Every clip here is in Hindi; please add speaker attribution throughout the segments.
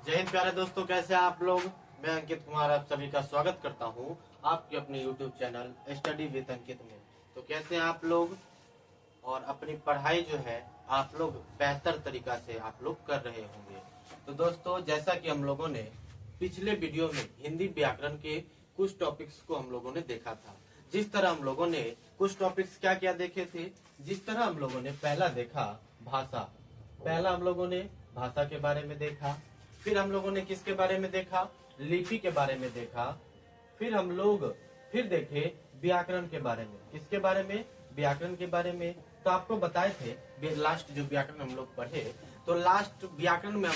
Speaker 1: जय हिंद प्यारे दोस्तों, कैसे हैं आप लोग। मैं अंकित कुमार आप सभी का स्वागत करता हूं आपके अपने YouTube चैनल स्टडी विद अंकित में। तो कैसे हैं आप लोग और अपनी पढ़ाई जो है आप लोग बेहतर तरीका से आप लोग कर रहे होंगे। तो दोस्तों, जैसा कि हम लोगों ने पिछले वीडियो में हिंदी व्याकरण के कुछ टॉपिक्स को हम लोगों ने देखा था। जिस तरह हम लोगों ने कुछ टॉपिक्स क्या क्या देखे थे, जिस तरह हम लोगों ने पहला देखा भाषा, पहला हम लोगों ने भाषा के बारे में देखा। फिर हम लोगों ने किसके बारे में देखा, लिपि के बारे में देखा। फिर हम लोग फिर देखे व्याकरण के बारे में, किसके बारे में, व्याकरण के बारे में। तो आपको बताए थे लास्ट जो व्याकरण हम लोग पढ़े, तो लास्ट व्याकरण में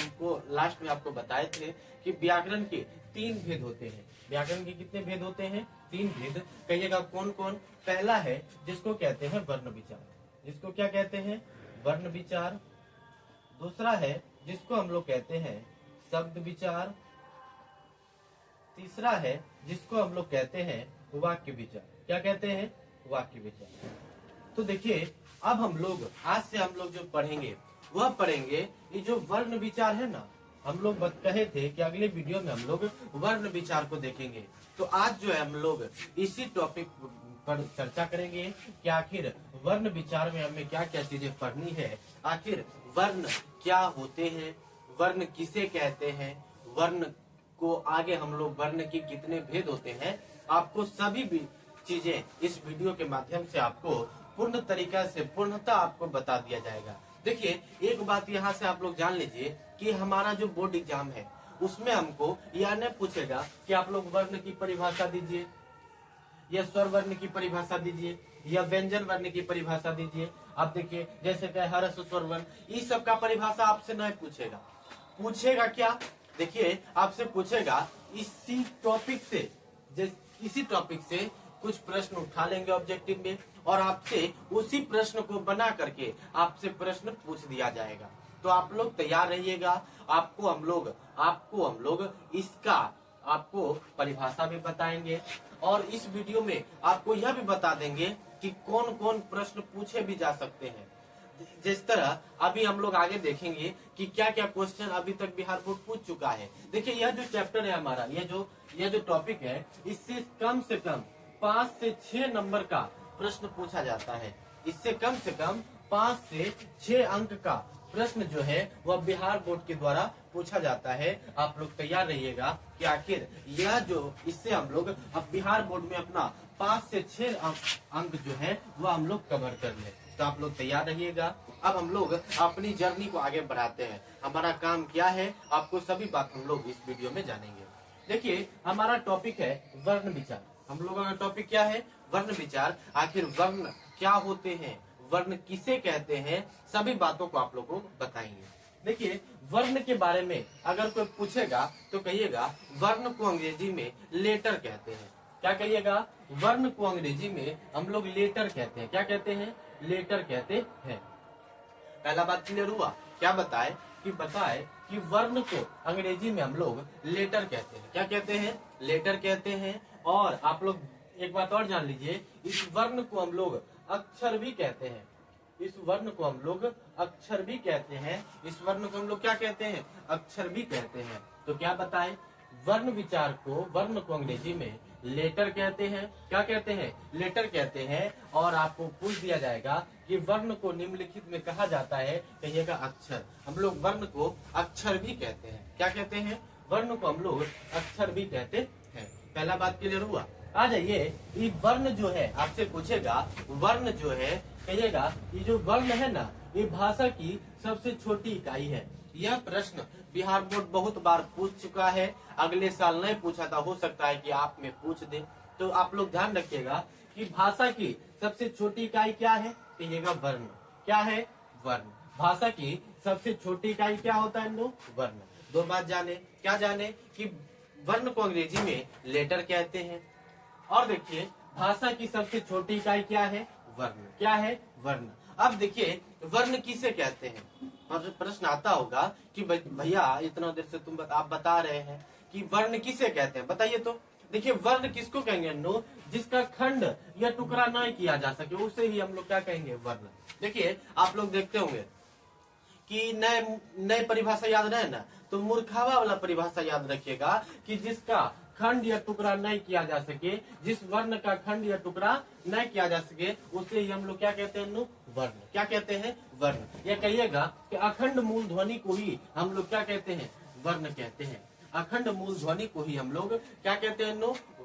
Speaker 1: लास्ट में आपको बताए थे कि व्याकरण के 3 भेद होते हैं। व्याकरण के कितने भेद होते हैं, 3 भेद। कहिएगा कौन कौन। पहला है जिसको कहते हैं वर्ण विचार, जिसको क्या कहते हैं, वर्ण विचार। दूसरा है जिसको हम लोग कहते हैं शब्द विचार। तीसरा है जिसको हम लोग कहते हैं वाक्य विचार। क्या कहते हैं, वाक्य विचार। तो देखिए, अब हम लोग आज से हम लोग जो पढ़ेंगे वह पढ़ेंगे ये जो वर्ण विचार है ना। हम लोग कहे थे कि अगले वीडियो में हम लोग वर्ण विचार को देखेंगे। तो आज जो है हम लोग इसी टॉपिक पर चर्चा करेंगे कि आखिर वर्ण विचार में हमें क्या क्या चीजें पढ़नी है, आखिर वर्ण क्या होते हैं, वर्ण किसे कहते हैं, वर्ण को आगे हम लोग वर्ण के कितने भेद होते हैं, आपको सभी भी चीजें इस वीडियो के माध्यम से आपको पूर्ण तरीका से पूर्णतः आपको बता दिया जाएगा। देखिए, एक बात यहाँ से आप लोग जान लीजिए कि हमारा जो बोर्ड एग्जाम है उसमें हमको यह नहीं पूछेगा कि आप लोग वर्ण की परिभाषा दीजिए या स्वर वर्ण की परिभाषा दीजिए या व्यंजन वर्ण की परिभाषा दीजिए। आप देखिए, जैसे कि हर्ष स्वर वर्ण, इस सब का परिभाषा आपसे नहीं पूछेगा। पूछेगा क्या, देखिए आपसे पूछेगा इसी टॉपिक से कुछ प्रश्न उठा लेंगे ऑब्जेक्टिव में और आपसे उसी प्रश्न को बना करके आपसे प्रश्न पूछ दिया जाएगा। तो आप लोग तैयार रहिएगा। आपको हम लोग इसका आपको परिभाषा भी बताएंगे और इस वीडियो में आपको यह भी बता देंगे कि कौन कौन प्रश्न पूछे भी जा सकते हैं। जिस तरह अभी हम लोग आगे देखेंगे कि क्या क्या क्वेश्चन अभी तक बिहार बोर्ड पूछ चुका है। देखिए, यह जो चैप्टर है हमारा, यह जो टॉपिक है, इससे कम से कम 5 से 6 नंबर का प्रश्न पूछा जाता है। इससे कम से कम 5 से 6 अंक का प्रश्न जो है वह बिहार बोर्ड के द्वारा पूछा जाता है। आप लोग तैयार रहिएगा कि आखिर यह जो इससे हम लोग अब बिहार बोर्ड में अपना 5 से 6 अंक जो है वह हम लोग कवर कर ले। तो आप लोग तैयार रहिएगा। अब हम लोग अपनी जर्नी को आगे बढ़ाते हैं। हमारा काम क्या है, आपको सभी बात हम लोग इस वीडियो में जानेंगे। देखिए, हमारा टॉपिक है वर्ण विचार। हम लोगों का टॉपिक क्या है, वर्ण विचार। आखिर वर्ण क्या होते हैं, वर्ण किसे कहते हैं, सभी बातों को आप लोगों को बताएंगे। देखिए, वर्ण के बारे में अगर कोई पूछेगा तो कहिएगा वर्ण को अंग्रेजी में लेटर कहते हैं। क्या कहिएगा, वर्ण को अंग्रेजी में हम लोग लेटर कहते हैं। क्या कहते हैं, लेटर कहते हैं। पहला बात क्लियर हुआ। क्या बताए कि वर्ण को अंग्रेजी में हम लोग लेटर कहते हैं। क्या कहते हैं, लेटर कहते हैं। और आप लोग एक बात और जान लीजिए, इस वर्ण को हम लोग अक्षर भी कहते हैं। इस वर्ण को हम लोग अक्षर भी कहते हैं। इस वर्ण को हम लोग क्या कहते हैं, अक्षर भी कहते हैं। तो क्या बताए, वर्ण विचार को, वर्ण को अंग्रेजी में लेटर कहते हैं। क्या कहते हैं, लेटर कहते हैं। और आपको पूछ दिया जाएगा कि वर्ण को निम्नलिखित में कहा जाता है, कहिएगा अक्षर। हम लोग वर्ण को अक्षर भी कहते हैं। क्या कहते हैं, वर्ण को हम लोग अक्षर भी कहते हैं। पहला बात क्लियर हुआ। आ जाइए, ये वर्ण जो है आपसे पूछेगा, वर्ण जो है कहिएगा, ये जो वर्ण है ना, ये भाषा की सबसे छोटी इकाई है। यह प्रश्न बिहार बोर्ड बहुत बार पूछ चुका है। अगले साल नहीं पूछा था, हो सकता है कि आप में पूछ दे। तो आप लोग ध्यान रखिएगा कि भाषा की सबसे छोटी इकाई क्या है, कहिएगा वर्ण। क्या है, वर्ण। भाषा की सबसे छोटी इकाई क्या होता है, वर्ण। दो बात जाने, क्या जाने कि वर्ण को अंग्रेजी में लेटर कहते हैं। और देखिए, भाषा की सबसे छोटी इकाई क्या है, वर्ण। क्या है, वर्ण। अब देखिए, वर्ण किसे कहते हैं। प्रश्न आता होगा कि भैया इतना देर से आप बता रहे हैं कि वर्ण किसे कहते हैं, बताइए तो। देखिए, वर्ण किसको कहेंगे, जिसका खंड या टुकड़ा नहीं किया जा सके उसे ही हम लोग क्या कहेंगे, वर्ण। देखिए, आप लोग देखते होंगे कि नए नए परिभाषा याद रहे ना, तो मूर्खावा वाला परिभाषा याद रखिएगा कि जिसका खंड या टुकड़ा नहीं किया जा सके, जिस वर्ण का खंड या टुकड़ा नहीं किया जा सके, उसे ही हम लोग क्या कहते हैं? वर्ण। क्या कहते हैं? वर्ण। ये कहिएगा कि अखंड मूल ध्वनि को ही हम लोग क्या कहते हैं? वर्ण कहते हैं। अखंड मूल ध्वनि को ही हम लोग क्या कहते हैं?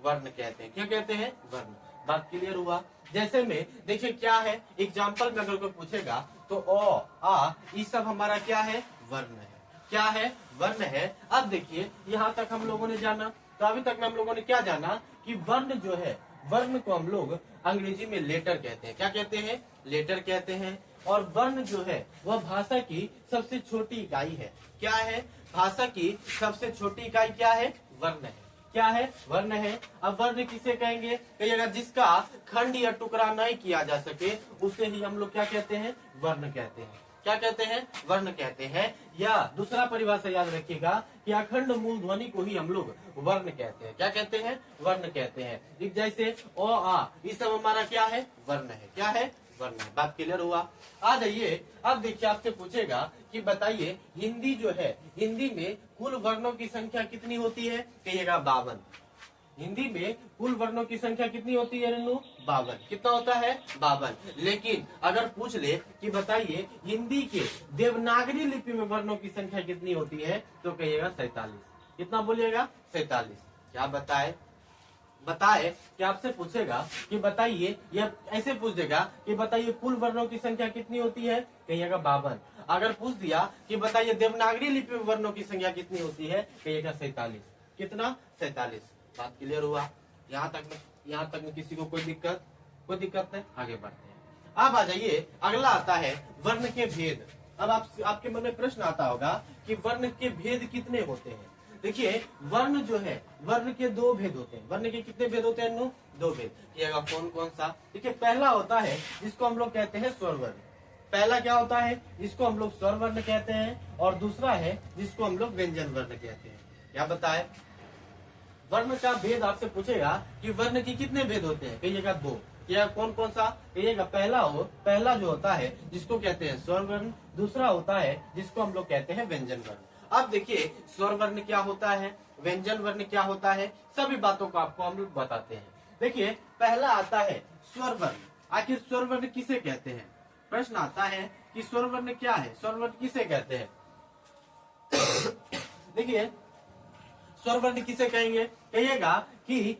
Speaker 1: वर्ण कहते हैं। क्या कहते हैं? वर्ण। बात क्लियर हुआ? जैसे में देखिए क्या है, एग्जाम्पल में अगर कोई पूछेगा तो अ, आ, ये सब हमारा क्या है? वर्ण है। क्या है? वर्ण है। अब देखिए यहाँ तक हम लोगों ने जाना, तो अभी तक में हम लोगों ने क्या जाना कि वर्ण जो है, वर्ण को हम लोग अंग्रेजी में लेटर कहते हैं। क्या कहते हैं? लेटर कहते हैं। और वर्ण जो है वह भाषा की सबसे छोटी इकाई है। क्या है? भाषा की सबसे छोटी इकाई क्या है? वर्ण है। क्या है? वर्ण है। अब वर्ण किसे कहेंगे? कहिएगा जिसका खंड या टुकड़ा नहीं किया जा सके, उसे ही हम लोग क्या कहते हैं? वर्ण कहते हैं। क्या कहते हैं? वर्ण कहते हैं। या दूसरा परिभाषा याद रखिएगा कि अखंड मूल ध्वनि को ही हम लोग वर्ण कहते हैं। क्या कहते हैं? वर्ण कहते हैं। जैसे ओ, आ, ये सब हमारा क्या है? वर्ण है। क्या है? वर्ण है। बात क्लियर हुआ? आ जाइए, अब देखिए आपसे पूछेगा कि बताइए हिंदी जो है, हिंदी में कुल वर्णों की संख्या कितनी होती है? कहिएगा 52। हिंदी में कुल वर्णों की संख्या कितनी होती है? 52। कितना होता है? 52। लेकिन अगर पूछ ले कि बताइए हिंदी के देवनागरी लिपि में वर्णों की संख्या कितनी होती है, तो कहिएगा 47। कितना बोलिएगा? 47। क्या बताए? कि आपसे पूछेगा कि बताइए, यह ऐसे पूछ देगा कि बताइए कुल वर्णों की संख्या कितनी होती है? कहिएगा 52। अगर पूछ दिया कि बताइए देवनागरी लिपि में वर्णों की संख्या कितनी होती है? कहिएगा 47। कितना? 47। बात क्लियर हुआ? यहाँ तक में किसी को कोई दिक्कत नहीं? आगे बढ़ते हैं। अब आ जाइए, अगला आता है वर्ण के भेद। अब आपके मन में प्रश्न आता होगा कि वर्ण के भेद कितने होते हैं? देखिए वर्ण जो है, वर्ण के 2 भेद होते हैं। वर्ण के कितने भेद होते हैं? 2 भेद। ये कौन कौन सा? देखिए पहला होता है जिसको हम लोग कहते हैं स्वर वर्ण। पहला क्या होता है? जिसको हम लोग स्वर वर्ण कहते हैं। और दूसरा है जिसको हम लोग व्यंजन वर्ण कहते हैं। क्या बताए? वर्ण का भेद आपसे पूछेगा कि वर्ण के कितने भेद होते हैं? कहिएगा 2। या कौन कौन सा? कहिएगा पहला जो होता है जिसको कहते हैं स्वर वर्ण, दूसरा होता है जिसको हम लोग कहते हैं व्यंजन वर्ण। अब देखिए स्वर वर्ण क्या होता है, व्यंजन वर्ण क्या होता है, सभी बातों को आपको हम लोग बताते हैं। देखिए पहला आता है स्वर वर्ण। आखिर स्वर वर्ण किसे कहते हैं? प्रश्न आता है कि स्वर वर्ण क्या है, स्वर वर्ण किसे कहते हैं? देखिए स्वर वर्ण किसे कहेंगे? कहिएगा कि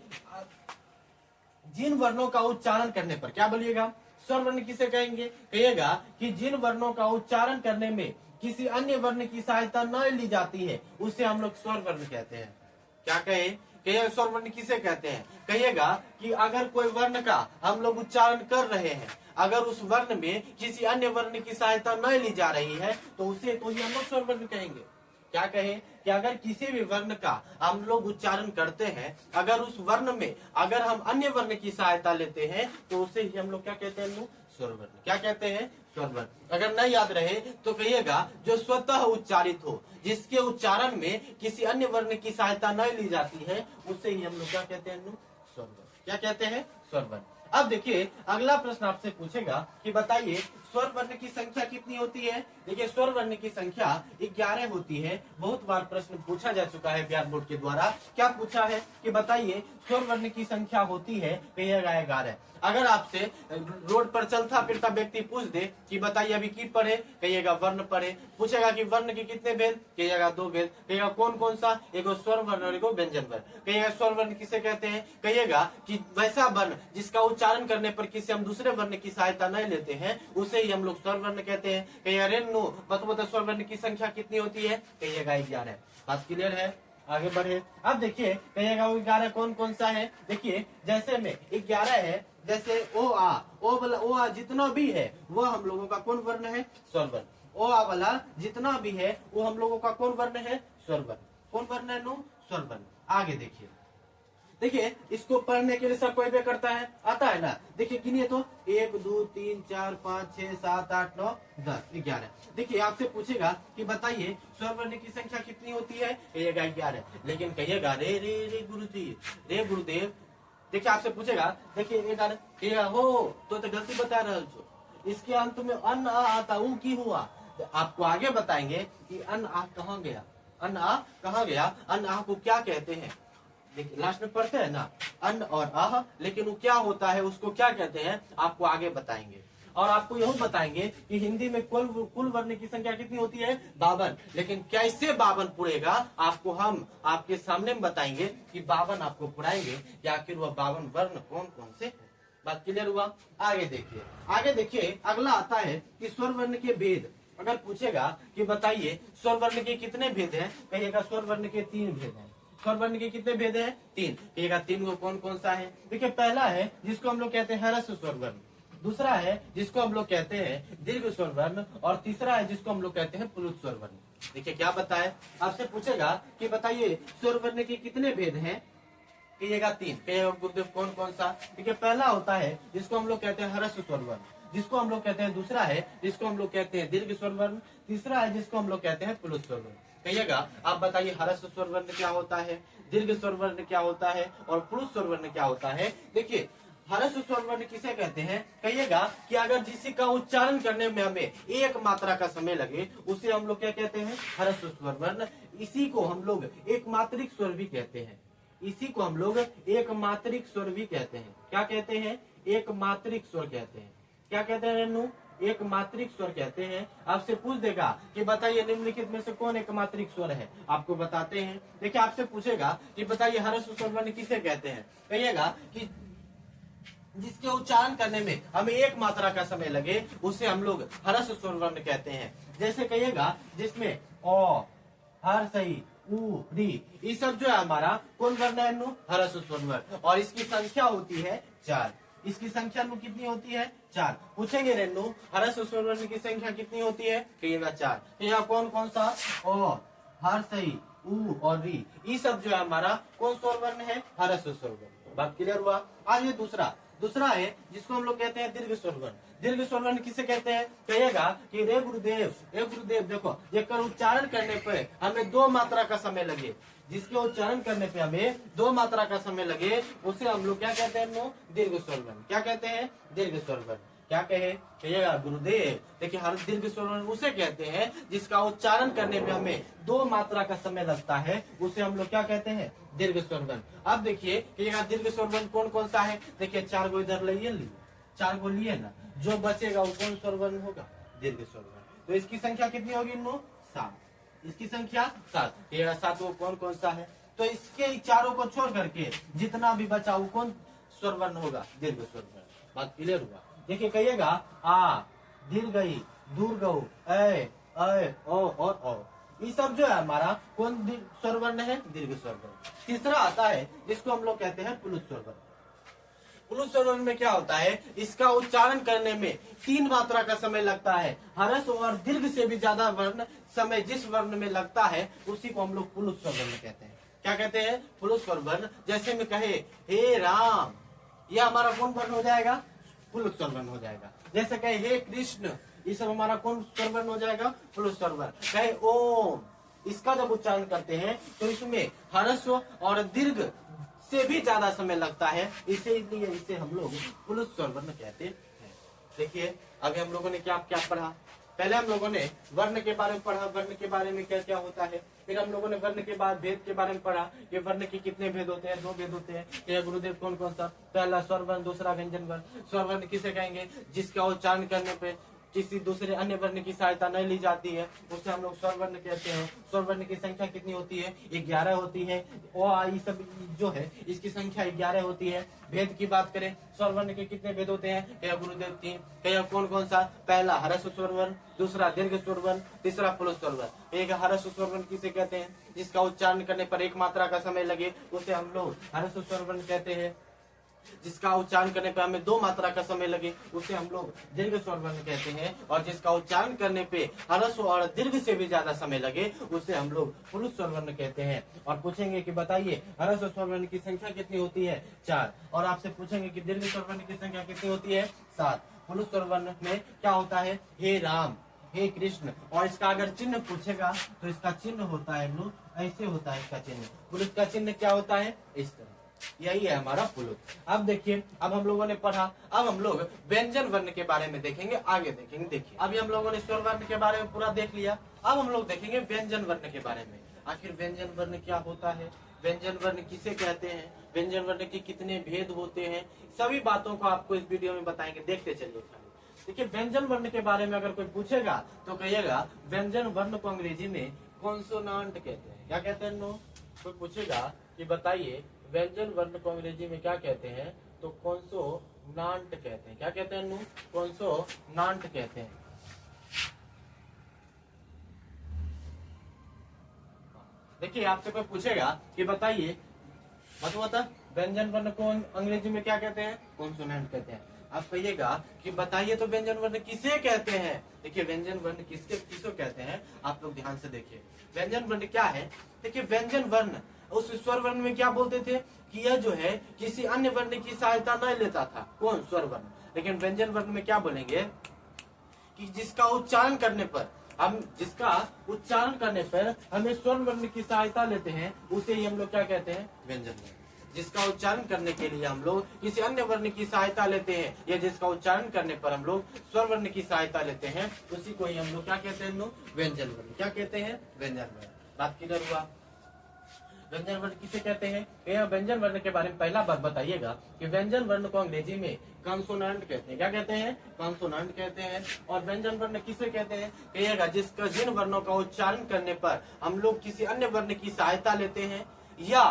Speaker 1: जिन वर्णों का उच्चारण करने पर, क्या बोलिएगा? स्वर वर्ण किसे कहेंगे? कहिएगा कि जिन वर्णों का उच्चारण करने में किसी अन्य वर्ण की सहायता न ली जाती है, उसे हम लोग स्वर वर्ण कहते हैं। क्या कहे? कहिएगा स्वर वर्ण किसे कहते हैं? कहिएगा कि अगर कोई वर्ण का हम लोग उच्चारण कर रहे हैं, अगर उस वर्ण में किसी अन्य वर्ण की सहायता न ली जा रही है, तो उसे तो ही हम लोग स्वर वर्ण कहेंगे। क्या कहे? कि अगर किसी भी वर्ण का हम लोग उच्चारण करते हैं, अगर उस वर्ण में अगर हम अन्य वर्ण की सहायता लेते हैं, तो उसे ही हम लोग क्या कहते हैं? स्वर वर्ण। क्या कहते हैं? स्वर वर्ण। अगर नहीं याद रहे तो कहिएगा जो स्वतः उच्चारित हो, जिसके उच्चारण में किसी अन्य वर्ण की सहायता नहीं ली जाती है, उसे ही हम लोग क्या कहते हैं? स्वर वर्ण। क्या कहते हैं? स्वर वर्ण। अब देखिए अगला प्रश्न आपसे पूछेगा कि बताइए स्वर वर्ण की संख्या कितनी होती है? देखिए स्वर वर्ण की संख्या 11 होती है। बहुत बार प्रश्न पूछा जा चुका है बिहार बोर्ड के द्वारा। क्या पूछा है कि बताइए स्वर वर्ण की संख्या होती है? कहिएगा 11। अगर आपसे रोड पर चलता फिरता व्यक्ति पूछ दे कि बताइए अभी की पढ़े? कहिएगा वर्ण पढ़े। पूछेगा कि वर्ण के कितने भेद? कहिएगा 2 भेद। कहिएगा कौन कौन सा? एगो स्वर वर्ण और एगो व्यंजन वर्ण। कहिएगा स्वर वर्ण किसे कहते हैं? कहिएगा कि वैसा वर्ण जिसका उच्चारण करने पर किसी हम दूसरे वर्ण की सहायता नहीं लेते हैं, उसे ही हम लोग स्वर वर्ण कहते हैं। कहिएगा रेनू बता स्वर वर्ण की संख्या कितनी होती है? कहिएगा 11। बात क्लियर है? आगे बढ़े। अब देखिए कहिएगा वो 11 कौन कौन सा है? देखिए जैसे में 11 है, जैसे ओ आ, ओ वाला ओ आ जितना भी है वो हम लोगों का कौन वर्ण है? स्वर वर्ण। ओ आ वाला जितना भी है वो हम लोगों का कौन वर्ण है? स्वर वर्ण। कौन वर्ण है? स्वर वर्ण। आगे देखिए इसको पढ़ने के लिए सब कोई भी करता है, आता है ना? देखिए गिनिए तो 1 2 3 4 5 6 7 8 9 10 11। देखिए आपसे पूछेगा कि बताइए स्वर वर्ण की संख्या कितनी होती है? कहिएगा 11। लेकिन कहिएगा रे रे रे गुरुजी, रे गुरुदेव। देखिए आपसे पूछेगा, देखिए 11 कहिएगा हो तो गलती बता रहे हो। इसके अंत में अन्न आता ऊ की हुआ, तो आपको आगे बताएंगे कि अन आ कहाँ गया, अन आ कहाँ गया, अन आ को क्या कहते हैं। देखिए लास्ट में पढ़ते हैं ना अन और आह, लेकिन वो क्या होता है, उसको क्या कहते हैं, आपको आगे बताएंगे। और आपको यही बताएंगे कि हिंदी में कुल वर्ण की संख्या कितनी होती है, 52। लेकिन कैसे 52 पुरेगा, आपको हम आपके सामने में बताएंगे कि 52 आपको पुराएंगे कि आखिर वह 52 वर्ण कौन कौन से। बात क्लियर हुआ। आगे देखिए, आगे देखिए, अगला आता है कि स्वर वर्ण के भेद। अगर पूछेगा कि बताइए स्वर वर्ण के कितने भेद हैं, कहिएगा स्वर वर्ण के 3 भेद हैं। स्वर वर्ण के कितने भेद हैं, 3। कहिएगा 3 को कौन कौन सा है। देखिए पहला है जिसको हम लोग कहते हैं ह्रस्व स्वर वर्ण, दूसरा है जिसको हम लोग कहते हैं दीर्घ स्वर वर्ण, और तीसरा है जिसको हम लोग कहते हैं प्लुत स्वर वर्ण। देखिए क्या बताए, आपसे पूछेगा कि बताइए स्वर वर्ण के कितने भेद हैं, कहिएगा 3। कहिएगा गुरुदेव कौन कौन सा। देखिए पहला होता है जिसको हम लोग कहते हैं ह्रस्व स्वर वर्ण, जिसको हम लोग कहते हैं, दूसरा है जिसको हम लोग कहते हैं दीर्घ स्वर वर्ण, तीसरा है जिसको हम लोग कहते हैं प्लुत स्वर वर्ण। कहिएगा आप बताइए ह्रस्व स्वर वर्ण क्या होता है, दीर्घ स्वर वर्ण क्या होता है, और प्लुत स्वर वर्ण क्या होता है। देखिए ह्रस्व स्वर वर्ण किसे कहते हैं, कहिएगा कि अगर जिसी का उच्चारण करने में हमें एक मात्रा का समय लगे उसे हम लोग क्या कहते हैं, ह्रस्व स्वर वर्ण। इसी को हम लोग एक मात्रिक स्वर भी कहते हैं, इसी को हम लोग एक मात्रिक स्वर भी कहते हैं। क्या कहते हैं, एक मात्रिक स्वर कहते हैं। क्या कहते हैं रेनू, एक मात्रिक स्वर कहते हैं। आपसे पूछ देगा कि बताइए निम्नलिखित में से कौन एक मात्रिक स्वर है, आपको बताते हैं। देखिए आपसे पूछेगा कि बताइए ह्रस्व स्वर वर्ण किसे कहते हैं, कहिएगा कि जिसके उच्चारण करने में हमें एक मात्रा का समय लगे उसे हम लोग ह्रस्व स्वर वर्ण कहते हैं। जैसे कहिएगा जिसमें ओ, हर सही, उ, री, ये सब जो है हमारा कौन वर्ण है, ह्रस्व स्वर वर्ण, और इसकी संख्या होती है 4। इसकी संख्या कितनी होती है, 4। पूछेंगे रेनू ह्रस्व स्वर वर्ण की संख्या कितनी होती है, कहिएगा 4। तो यहाँ कौन कौन सा, ओ, हर सही, उ और री, ये सब जो है हमारा कौन स्वर वर्ण है, ह्रस्व स्वर वर्ण। बात क्लियर हुआ। आगे दूसरा है जिसको हम लोग कहते हैं दीर्घ स्वर वर्ण। दीर्घ स्वर वर्ण किसे कहते हैं, कहिएगा कि रे गुरुदेव देखो जेकर उच्चारण करने पे हमें 2 मात्रा का समय लगे, जिसके उच्चारण करने पे हमें 2 मात्रा का समय लगे उसे हम लोग क्या कहते हैं, दीर्घ स्वर वर्ण। क्या कहते हैं, दीर्घ स्वर वर्ण। क्या कहिएगा गुरुदेव, देखिए हर दीर्घ स्वर वर्ण उसे कहते हैं जिसका उच्चारण करने में हमें 2 मात्रा का समय लगता है, उसे हम लोग क्या कहते हैं, दीर्घ स्वर वर्ण। अब देखिए कहिएगा दीर्घ स्वर वर्ण कौन कौन सा है। देखिए 4 को इधर लिए, 4 को लिए ना, जो बचेगा वो कौन स्वर वर्ण होगा, दीर्घ स्वर वर्ण। तो इसकी संख्या कितनी होगी, 7। इसकी संख्या 7। कहिएगा 7 को कौन कौन सा है, तो इसके चारों को छोड़ करके जितना भी बचा वो कौन स्वर वर्ण होगा, दीर्घ स्वर वर्ण। बात क्लियर हुआ। देखिए कहिएगा आ, दीर्घ ई, दूर ए, ओ और ओ, ये सब जो है हमारा कौन स्वर वर्ण है, दीर्घ स्वर वर्ण। तीसरा आता है जिसको हम लोग कहते हैं प्लुत स्वर वर्ण। प्लुत स्वर वर्ण में क्या होता है, इसका उच्चारण करने में 3 मात्रा का समय लगता है। ह्रस्व और दीर्घ से भी ज्यादा वर्ण समय जिस वर्ण में लगता है उसी को हम लोग प्लुत स्वर वर्ण कहते हैं। क्या कहते हैं, प्लुत स्वर वर्ण। जैसे में कहे हे राम, यह हमारा कौन वर्ण हो जाएगा, प्लुत स्वर वर्ण हो जाएगा। जैसे कहे हे कृष्ण, ये सब हमारा कौन स्वर वर्ण हो जाएगा, प्लुत स्वर वर्ण। कहे ओम, इसका जब उच्चारण करते हैं तो इसमें ह्रस्व और दीर्घ से भी ज्यादा समय लगता है, इसीलिए इसे हम लोग प्लुत स्वर वर्ण कहते हैं। देखिए अभी हम लोगों ने क्या क्या पढ़ा, पहले हम लोगों ने वर्ण के बारे में पढ़ा, वर्ण के बारे में क्या क्या होता है। फिर हम लोगों ने वर्ण के बाद भेद के बारे में पढ़ा, ये वर्ण के कितने भेद होते हैं, 2 भेद होते हैं। ये गुरुदेव कौन कौन सा, पहला स्वर वर्ण, दूसरा व्यंजन वर्ण। स्वर वर्ण किसे कहेंगे, जिसका उच्चारण करने पे किसी दूसरे अन्य वर्ण की सहायता नहीं ली जाती है, उसे हम लोग स्वर वर्ण कहते हैं। स्वर वर्ण की संख्या कितनी होती है, 11 होती है। ओ आ ई सब जो है इसकी संख्या 11 होती है। भेद की बात करें, स्वर वर्ण के कितने भेद होते हैं, क्या गुरुदेव 3। क्या कौन कौन सा, पहला ह्रस्व स्वर वर्ण, दूसरा दीर्घ स्वर वर्ण, तीसरा प्लुत स्वर वर्ण। एक ह्रस्व स्वर वर्ण किसे कहते हैं, जिसका उच्चारण करने पर 1 मात्रा का समय लगे उसे हम लोग ह्रस्व स्वर वर्ण कहते हैं। जिसका उच्चारण करने पे हमें 2 मात्रा का समय लगे उसे हम लोग दीर्घ स्वर वर्ण कहते हैं। और जिसका उच्चारण करने पे ह्रस्व और दीर्घ से भी ज्यादा समय लगे उसे हम लोग प्लुत स्वर वर्ण कहते हैं। और पूछेंगे कि बताइए ह्रस्व स्वर वर्ण की संख्या कितनी होती है, 4। और आपसे पूछेंगे कि दीर्घ स्वर वर्ण की संख्या कितनी होती है, 7। प्लुत स्वर वर्ण में क्या होता है, हे राम, हे कृष्ण। और इसका अगर चिन्ह पूछेगा तो इसका चिन्ह होता है, ऐसे होता है इसका चिन्ह। प्लुत का चिन्ह क्या होता है, इस तरह। यही है हमारा पुलुत। अब देखिए, अब हम लोगों ने पढ़ा, अब हम लोग व्यंजन वर्ण के बारे में देखेंगे, आगे देखेंगे। देखिए अभी हम लोगों ने स्वर वर्ण के बारे में पूरा देख लिया, अब हम लोग देखेंगे व्यंजन वर्ण के बारे में। आखिर व्यंजन वर्ण क्या होता है, व्यंजन वर्ण किसे कहते हैं, व्यंजन वर्ण के कितने भेद होते हैं, सभी बातों को आपको इस वीडियो में बताएंगे, देखते चलिए खाली। देखिए व्यंजन वर्ण के बारे में अगर कोई पूछेगा तो कहिएगा व्यंजन वर्ण को अंग्रेजी में कॉन्सोनांट कहते हैं। क्या कहते हैं? नो, कोई पूछेगा कि बताइए व्यंजन वर्ण को अंग्रेजी में क्या कहते हैं, तो कॉन्सोनांट कहते हैं। क्या कहते हैं? नो, कॉन्सोनांट कहते हैं। देखिए आपसे कोई पूछेगा कि बताइए बता व्यंजन वर्ण को अंग्रेजी में क्या कहते हैं, कॉन्सोनेंट कहते हैं। आप कहिएगा कि बताइए तो व्यंजन वर्ण किसे कहते हैं। देखिए व्यंजन वर्ण किसको कहते हैं, आप लोग ध्यान से देखिए व्यंजन वर्ण क्या है। देखिए व्यंजन वर्ण उस स्वर वर्ण में क्या बोलते थे कि यह जो है किसी अन्य वर्ण की सहायता नहीं लेता था, कौन? स्वर वर्ण। लेकिन व्यंजन वर्ण में क्या बोलेंगे कि जिसका उच्चारण करने पर हमें स्वर वर्ण की सहायता लेते हैं, उसे ही हम लोग क्या कहते हैं, व्यंजन वर्ण। जिसका उच्चारण करने के लिए हम लोग किसी अन्य वर्ण की सहायता लेते हैं, या जिसका उच्चारण करने पर हम लोग स्वर वर्ण की सहायता लेते हैं, उसी को ही हम लोग क्या कहते हैं, व्यंजन वर्ण। क्या कहते हैं? व्यंजन वर्ण। बात क्लियर हुआ? व्यंजन वर्ण किसे कहते हैं? यह व्यंजन वर्ण के बारे में पहला बात बताइएगा कि व्यंजन वर्ण को अंग्रेजी में कॉन्सोनेंट कहते हैं। क्या कहते हैं? कॉन्सोनेंट कहते हैं। और व्यंजन वर्ण किसे कहते हैं? कहिएगा जिन वर्णों का उच्चारण करने पर हम लोग किसी अन्य वर्ण की सहायता लेते हैं या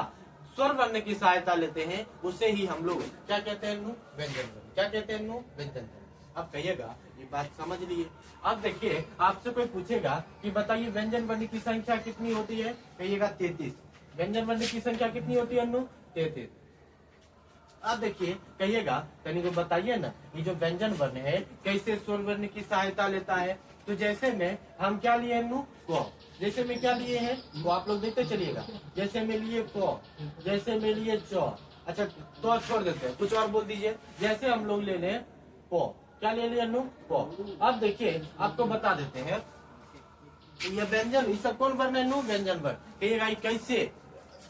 Speaker 1: स्वर वर्ण की सहायता लेते हैं, उसे ही हम लोग क्या कहते हैं, व्यंजन वर्ण। क्या कहते हैं, व्यंजन वर्ण। अब कहिएगा ये बात समझ लिए। अब देखिए आपसे कोई पूछेगा कि बताइए व्यंजन वर्ण की संख्या कितनी होती है, कहिएगा 33। व्यंजन वर्ण की संख्या कितनी होती है, 33। अब देखिए कहिएगा तनी को बताइए ना, ये जो व्यंजन वर्ण है कैसे स्वर वर्ण की सहायता लेता है। तो जैसे में हम क्या लिए को, जैसे में क्या लिए हैं वो आप लोग देखते चलिएगा। जैसे में लिए को, जैसे में लिए चौ, अच्छा तो छोड़ देते हैं, कुछ और बोल दीजिए। जैसे हम लोग ले लें को, क्या ले लिया को। अब देखिए आपको बता देते हैं ये व्यंजन, ये सब कौन वर्ण है, व्यंजन वर्ण। कहिएगा कैसे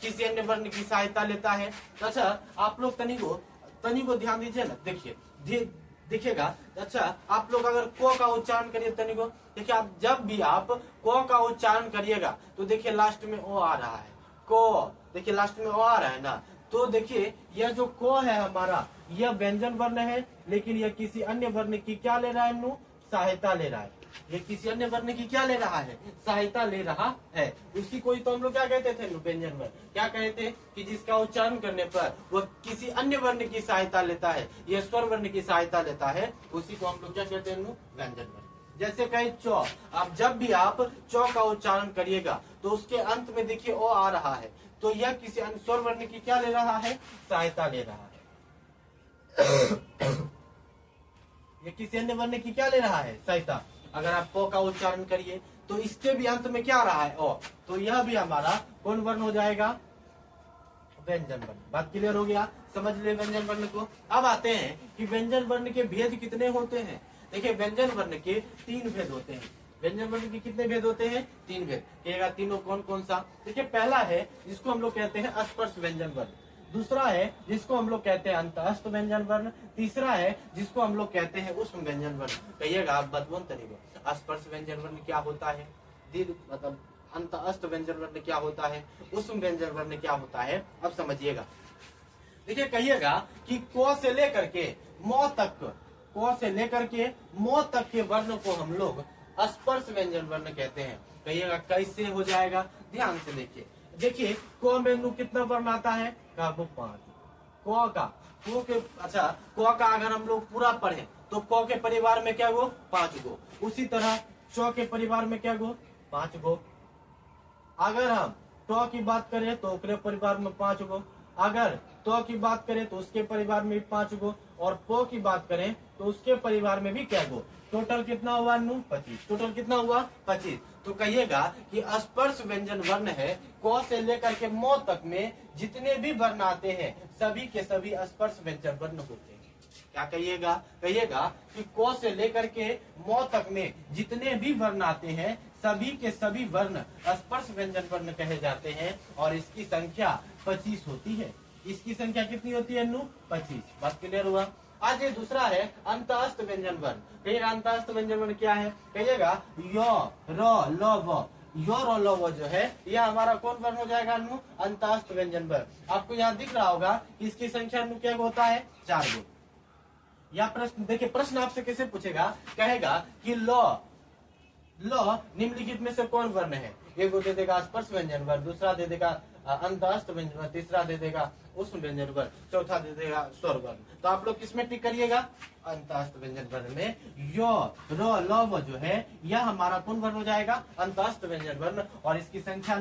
Speaker 1: किसी अन्य वर्ण की सहायता लेता है। अच्छा आप लोग तनी को ध्यान दीजिए ना, देखिए देखिएगा। अच्छा आप लोग अगर को का उच्चारण करिए तनी को, देखिए आप जब भी आप को का उच्चारण करिएगा तो देखिए लास्ट में ओ आ रहा है, को, देखिए लास्ट में ओ आ रहा है ना। तो देखिए यह जो को है हमारा, यह व्यंजन वर्ण है, लेकिन यह किसी अन्य वर्ण की क्या ले रहा है, सहायता ले रहा है। ये किसी अन्य वर्ण की क्या ले रहा है, सहायता ले रहा है। उसी को ही तो हम लोग क्या कहते थे, व्यंजन वर्ण। क्या कहते हैं कि जिसका उच्चारण करने पर वह किसी अन्य वर्ण की सहायता लेता है, यह स्वर वर्ण की सहायता लेता है, उसी को हम लोग क्या कहते हैं, व्यंजन वर्ण। जैसे कहे चौ, आप जब भी आप चौ का उच्चारण करिएगा तो उसके अंत में देखिए ओ आ रहा है, तो यह किसी अन्य स्वर वर्ण की क्या ले रहा है, सहायता ले रहा है। ये किसी अन्य वर्ण की क्या ले रहा है, सहायता। अगर आप को का उच्चारण करिए तो इसके भी अंत में क्या आ रहा है, ओ, तो यह भी हमारा कौन वर्ण हो जाएगा, व्यंजन वर्ण। बात क्लियर हो गया? समझ ले व्यंजन वर्ण को। अब आते हैं कि व्यंजन वर्ण के भेद कितने होते हैं। देखिए व्यंजन वर्ण के 3 भेद होते हैं। व्यंजन वर्ण के कितने भेद होते हैं, 3 भेद। कहिएगा तीनों कौन कौन सा। देखिए पहला है जिसको हम लोग कहते हैं स्पर्श व्यंजन वर्ण, दूसरा है जिसको हम लोग कहते हैं अंतःस्थ व्यंजन वर्ण, तीसरा है जिसको हम लोग कहते हैं उष्म व्यंजन वर्ण। कहिएगा आप बतवन तरीके, स्पर्श व्यंजन वर्ण क्या होता है, मतलब अंतःस्थ व्यंजन वर्ण क्या होता है, उष्म व्यंजन वर्ण क्या होता है, अब समझिएगा। देखिए कहिएगा कि को से लेकर के मौ तक, को से लेकर के मौ तक के वर्ण को हम लोग स्पर्श व्यंजन वर्ण कहते हैं। कहिएगा कैसे हो जाएगा, ध्यान से देखिए। देखिए को में कितना वर्ण आता है, वो 5। को का, को के, अच्छा को का अगर हम लोग पूरा पढ़े तो को के परिवार में क्या गो, 5 गो। उसी तरह चौ के परिवार में क्या गो, 5 गो। अगर हम टो की बात करें तो उसके परिवार में 5 गो, अगर तो की बात करें तो उसके परिवार में भी 5 गो, और पो की बात करें तो उसके परिवार में भी क्या गो। टोटल कितना हुआ, 25। टोटल कितना हुआ, 25। तो कहिएगा कि स्पर्श व्यंजन वर्ण है, को से लेकर के मौ तक में जितने भी वर्ण आते हैं सभी के सभी स्पर्श व्यंजन वर्ण होते हैं। क्या कहिएगा, कहिएगा कि को से लेकर के मौ तक में जितने भी वर्ण आते हैं सभी के सभी वर्ण स्पर्श व्यंजन वर्ण कहे जाते हैं, और इसकी संख्या 25 होती है। इसकी संख्या कितनी होती है? 25। बात क्लियर हुआ? आज ये दूसरा है अंतःस्थ व्यंजन वर्ण। कहिएगा अंतःस्थ व्यंजन वर्ण क्या है? कहिएगा य, र, ल, व। यो र ल व जो है यह हमारा कौन वर्ण हो जाएगा? अंतःस्थ व्यंजन वर्ण। आपको यहाँ दिख रहा होगा कि इसकी संख्या क्या होता है? 4 गो। या प्रश्न देखिए, प्रश्न आपसे कैसे पूछेगा? कहेगा कि ल निम्नलिखित में से कौन वर्ण है? एक दे देगा स्पर्श व्यंजन वर्ण, दूसरा दे देगा अंतःस्थ व्यंजन वर्ण, तीसरा दे देगा उष्ण व्यंजन वर्ण, चौथा दे देगा स्वर वर्ण। तो आप लोग किसमें टिक करिएगा? अंतःस्थ व्यंजन वर्ण में य, र, ल, व जो है यह हमारा कौन वर्ण हो जाएगा? अंतःस्थ व्यंजन वर्ण, और इसकी संख्या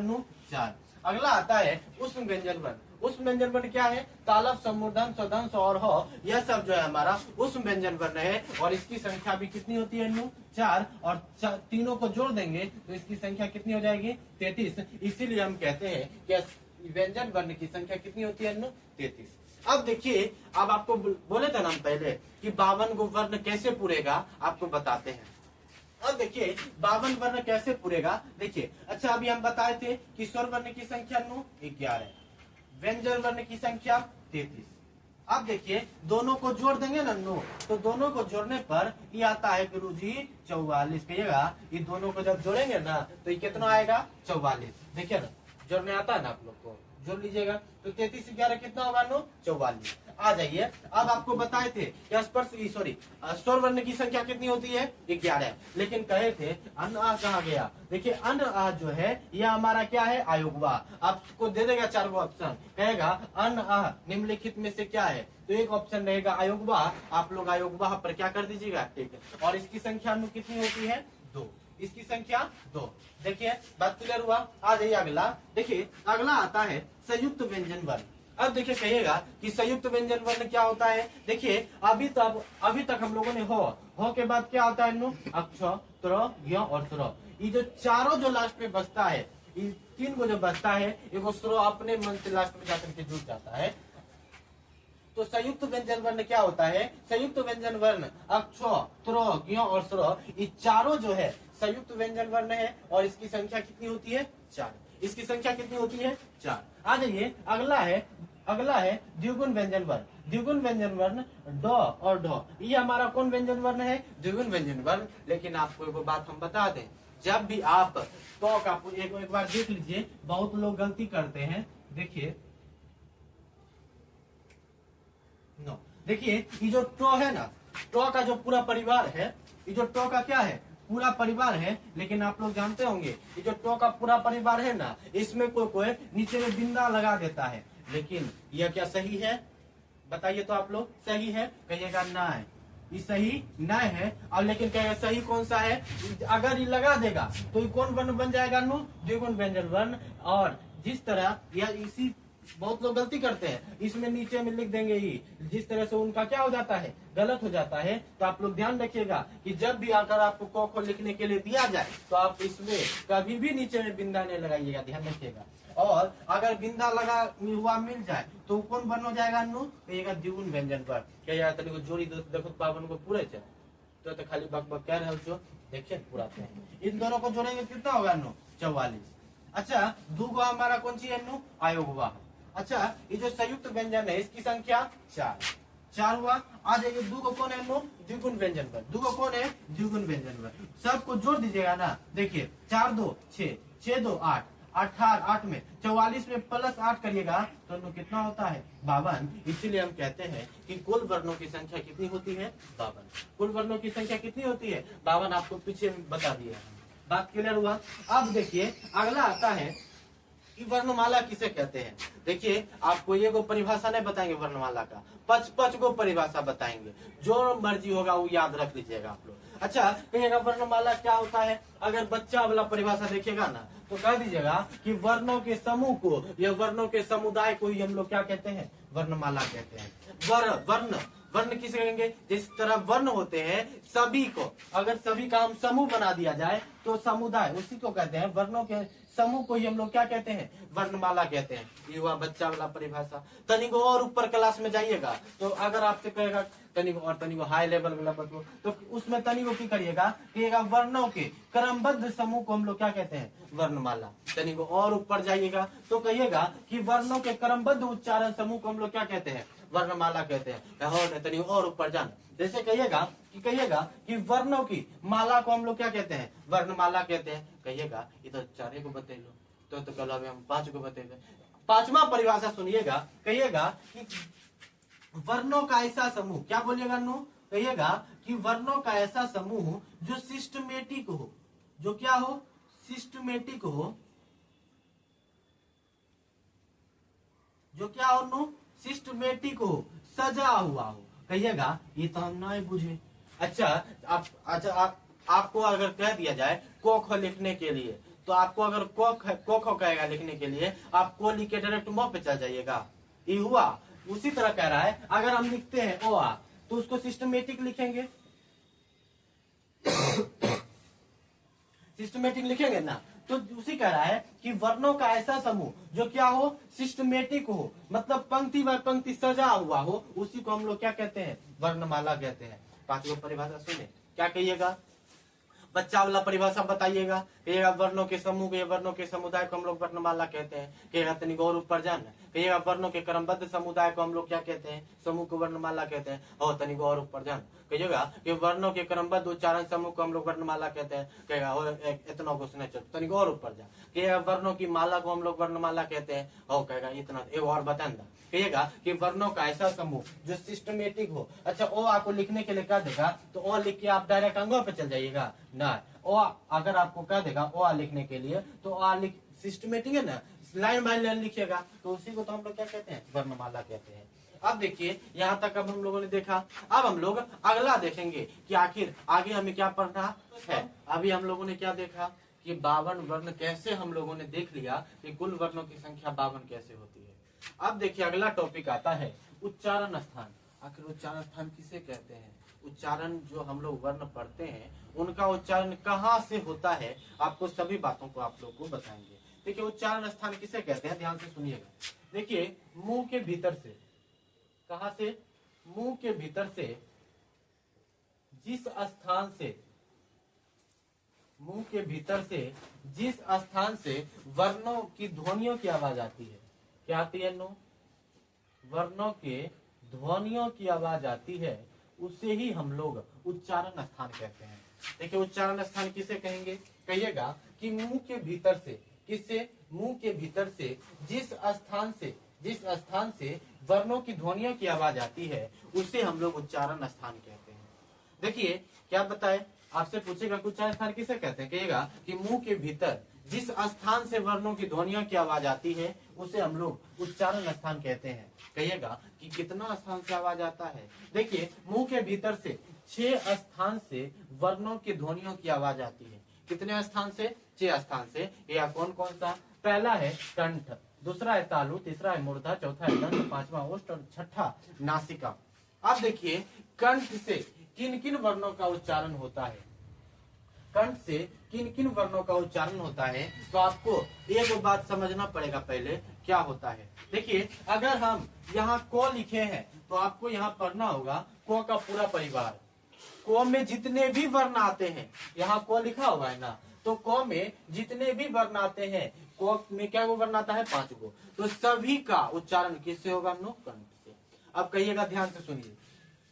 Speaker 1: 4। अगला आता है उष्ण व्यंजन वर्ण। उष्ण व्यंजन वर्ण क्या है? तालव, समूर्धन, स्वदंश और ह, यह सब जो है हमारा उष्ण व्यंजन वर्ण है, और इसकी संख्या भी कितनी होती है? 4। और तीनों को जोड़ देंगे तो इसकी संख्या कितनी हो जाएगी? 33। इसीलिए हम कहते हैं कि व्यंजन वर्ण की संख्या कितनी होती है? 33। अब देखिए, अब आपको बोले थे ना हम पहले कि 52 गो वर्ण कैसे पूरेगा, आपको बताते हैं। अब देखिए 52 वर्ण कैसे पूरेगा। देखिए, अच्छा अभी हम बताए थे कि स्वर वर्ण की संख्या 11, व्यंजन वर्ण की संख्या 33। अब देखिए दोनों को जोड़ देंगे ना 9, तो दोनों को जोड़ने पर ये आता है गुरुजी 44। कहिएगा ये दोनों को जब जोड़ेंगे ना तो ये कितना आएगा? 44। देखिए ना, जोड़ने आता है ना आप लोग को, जोड़ लीजिएगा। तो 33 से 11 कितना होगा? 44। आ जाइए, अब आपको बताए थे स्वर वर्ण की संख्या कितनी होती है? 11। लेकिन कहे थे अन आ कहाँ गया? देखिए अन आ जो है यह हमारा क्या है? अयोगवा। आपको दे देगा 4 गो ऑप्शन, कहेगा अन आ निम्नलिखित में से क्या है? तो एक ऑप्शन रहेगा अयोगवा। आप लोग अयोगवा पर क्या कर दीजिएगा? ठीक है। और इसकी संख्या कितनी होती है? 2। इसकी संख्या 2। देखिए बात क्लियर हुआ? आ जाइए अगला। देखिए अगला आता है संयुक्त व्यंजन वर्ण। अब देखिए कहिएगा कि संयुक्त व्यंजन वर्ण क्या होता है? देखिए अभी तक हम लोगों ने हो के बाद क्या होता है? अक्ष, त्र, य और स्र। ये जो चारों जो लास्ट में बचता है, ये 3 को जो बचता है, एगो स्र अपने मन से लास्ट में जाकर के जुड़ जाता है। तो संयुक्त व्यंजन वर्ण क्या होता है? संयुक्त व्यंजन वर्ण अक्ष, त्र, ज्ञ और स्र, ये चारों जो है संयुक्त व्यंजन वर्ण है, और इसकी संख्या कितनी होती है? 4। इसकी संख्या कितनी होती है? 4। आ जाइए अगला है द्विगुण व्यंजन वर्ण। द्विगुण व्यंजन वर्ण ड और ढ, ये हमारा कौन व्यंजन वर्ण है? द्विगुण व्यंजन वर्ण। लेकिन आपको एक बात हम बता दें, जब भी आप तो का एक बार देख लीजिए, बहुत लोग गलती करते हैं। देखिए देखिए ये जो टो है ना, टो का जो पूरा परिवार है, ये जो टो का क्या है? पूरा परिवार है। लेकिन आप लोग जानते होंगे ये जो टो का पूरा परिवार है ना, इसमें कोई नीचे में बिंदा लगा देता है। लेकिन यह क्या सही है? बताइए तो आप लोग, सही है? कहिएगा ना है, ये सही न है। और लेकिन कहेगा सही कौन सा है? अगर ये लगा देगा तो ये कौन वर्ण बन जाएगा? द्विगुण व्यंजन वर्ण। और जिस तरह यह इसी बहुत लोग गलती करते हैं, इसमें नीचे में लिख देंगे ही, जिस तरह से उनका क्या हो जाता है? गलत हो जाता है। तो आप लोग ध्यान रखिएगा कि जब भी अगर आपको क को लिखने के लिए दिया जाए तो आप इसमें कभी भी नीचे में बिंदा नहीं लगाइएगा, ध्यान रखिएगा। और अगर बिंदा लगा हुआ मिल जाए तो कौन वर्ण हो जाएगा? कहिएगा द्विगुण व्यंजन वर्ण। क्या जोड़ी देखो 52 को पूरे तो खाली बक बक कह रहे हो। देखिए पूरा इन दोनों को जोड़ेंगे कितना होगा? 44। अच्छा दूगो हमारा कौन सी है? अयोगवा। अच्छा ये जो संयुक्त व्यंजन है इसकी संख्या 4 हुआ। आ जाइए दूगो कौन है? द्विगुण व्यंजन वर्ण। दूगो कौन है? द्विगुण व्यंजन वर्ण। सबको जोड़ दीजिएगा ना। देखिए 4 2 6, 6 2 8, 8 में 44 में प्लस 8 करिएगा तो कितना होता है? 52। इसीलिए हम कहते हैं कि कुल वर्णों की संख्या कितनी होती है? 52। कुल वर्णों की संख्या कितनी होती है? 52। आपको पीछे बता दिया, बात क्लियर हुआ? अब देखिए अगला आता है कि वर्णमाला किसे कहते हैं। देखिए आपको ये को परिभाषा नहीं बताएंगे वर्णमाला का, 5 को परिभाषा बताएंगे। जो मर्जी होगा वो याद रख लीजिएगा आप लोग। अच्छा कहिएगा वर्णमाला क्या होता है? अगर बच्चा वाला परिभाषा देखिएगा ना तो कह दीजिएगा कि वर्णों के समूह को या वर्णों के समुदाय को ही हम लोग क्या कहते हैं? वर्णमाला कहते हैं। वर्ण किसे कहेंगे? जिस तरह वर्ण होते हैं सभी को, अगर सभी का हम समूह बना दिया जाए तो समुदाय, उसी को कहते हैं। वर्णों के समूह को ही हम लोग क्या कहते हैं, वर्णमाला कहते हैं। ये हुआ बच्चा वाला परिभाषा। तनिक और ऊपर क्लास में जाइएगा तो अगर आपसे कहेगा तनिक हाई लेवल वाला बतलो, तो उसमें तनिक की करिएगा वर्णों के क्रमबद्ध समूह को हम लोग क्या कहते हैं, वर्णमाला। तनिक और ऊपर जाइएगा तो कहिएगा कि वर्णों के क्रमबद्ध उच्चारण समूह को हम लोग क्या कहते हैं, वर्णमाला कहते हैं। तनिक और ऊपर जाना, जैसे कहिएगा कि वर्णों की माला को हम लोग क्या कहते हैं, वर्णमाला कहते हैं। कहिएगा ये तो 4 को बतेलो, तो कल हम 5 को बतेंगे। 5वां परिभाषा सुनिएगा, कहिएगा कि वर्णों का ऐसा समूह, क्या बोलिएगा नो, कहिएगा कि वर्णों का ऐसा समूह जो सिस्टमेटिक हो, जो क्या हो, सिस्टमेटिक हो, जो क्या हो नो, सिस्टमेटिक हो, सजा हुआ हो। कहिएगा ये तो हम नहीं बुझे। अच्छा आपको अगर कह दिया जाए क ख लिखने के लिए, तो आपको अगर क ख कहेगा लिखने के लिए, आप को लिख के डायरेक्ट म पे चल जाइएगा। ये हुआ। उसी तरह कह रहा है अगर हम लिखते हैं ओ आ, तो उसको सिस्टमेटिक लिखेंगे, सिस्टमेटिक लिखेंगे ना। तो उसी कह रहा है कि वर्णों का ऐसा समूह जो क्या हो, सिस्टमेटिक हो, मतलब पंक्ति व पंक्ति सजा हुआ हो, उसी को हम लोग क्या कहते हैं, वर्णमाला कहते हैं। 5वां परिभाषा सुने, क्या कहिएगा, बच्चा वाला परिभाषा बताइएगा। कहिएगा वर्णों के समूह, वर्णों के समुदाय को हम लोग वर्णमाला कहते हैं। कहिएगा तनिक और ऊपर जाना, कहिएगा वर्णों के क्रमबद्ध समुदाय को हम लोग क्या कहते हैं, समूह को वर्णमाला कहते हैं। और तनिक और ऊपर जाना, कहिएगा कि वर्णों के क्रमबद्ध उच्चारण समूह को हम लोग वर्णमाला कहते हैं। कहेगा इतना को सुने चल, तनिक और ऊपर जा, कहिएगा वर्णों की माला को हम लोग वर्णमाला कहते हैं। और कहेगा इतना, एक और बताना, कहिएगा कि वर्णों का ऐसा समूह जो सिस्टमेटिक हो। अच्छा ओ आपको लिखने के लिए कह देगा तो ओ लिख के आप डायरेक्ट अंगों पे चल जाइएगा ना। ओ अगर आपको कह देगा ओ आ लिखने के लिए, तो आ लिख सिस्टमेटिक है ना, लाइन बाय लाइन लिखिएगा, तो उसी को तो हम लोग क्या कहते हैं, वर्णमाला कहते हैं। अब देखिए यहाँ तक अब हम लोगों ने देखा। अब हम लोग अगला देखेंगे कि आखिर आगे हमें क्या पढ़ना है। अभी हम लोगों ने क्या देखा कि 52 वर्ण कैसे हम लोगों ने देख लिया कि कुल वर्णों की संख्या 52 कैसे होती है। अब देखिए अगला टॉपिक आता है उच्चारण स्थान। आखिर उच्चारण स्थान किसे कहते हैं, उच्चारण जो हम लोग वर्ण पढ़ते हैं उनका उच्चारण कहाँ से होता है, आपको सभी बातों को आप लोग को बताएंगे। देखिए उच्चारण स्थान किसे कहते हैं, ध्यान से सुनिएगा। देखिए मुंह के भीतर से, कहां से, मुंह के भीतर से जिस स्थान से, मुंह के भीतर से जिस स्थान से वर्णों की ध्वनियों की आवाज आती है, क्या आती है नो, वर्णों के ध्वनियों की आवाज आती है, उसे ही हम लोग उच्चारण स्थान कहते हैं। देखिए उच्चारण स्थान किसे कहेंगे, कहिएगा कि मुंह के भीतर से, किससे, मुंह के भीतर से जिस स्थान से वर्णों की ध्वनियों की आवाज आती है, उसे हम लोग उच्चारण स्थान कहते हैं। देखिए क्या बताए, आपसे पूछेगा कि उच्चारण स्थान किसे कहते हैं, कहिएगा कि मुंह के भीतर जिस स्थान से वर्णों की ध्वनियों की आवाज आती है, उसे हम लोग उच्चारण स्थान कहते हैं। कहिएगा कि कितना स्थान से आवाज आता है। देखिए मुंह के भीतर से 6 स्थान से वर्णों की ध्वनियों की आवाज आती है। कितने स्थान से, 6 स्थान से। यह कौन कौन सा, पहला है कंठ, दूसरा है तालु, तीसरा है मूर्धा, चौथा है दंत, 5वां ओष्ठ और 6ठा नासिका। अब देखिए कंठ से किन किन वर्णों का उच्चारण होता है, कंठ से किन किन वर्णों का उच्चारण होता है, तो आपको एक बात समझना पड़ेगा पहले क्या होता है। देखिए अगर हम यहाँ को लिखे हैं तो आपको यहाँ पढ़ना होगा को का पूरा परिवार। को में जितने भी वर्ण आते हैं, यहाँ को लिखा हुआ है ना, तो को में जितने भी वर्ण आते हैं, को में क्या वर्ण आता है, 5 गो, तो सभी का उच्चारण किससे होगा नो, कंठ से। अब कहिएगा ध्यान से सुनिए,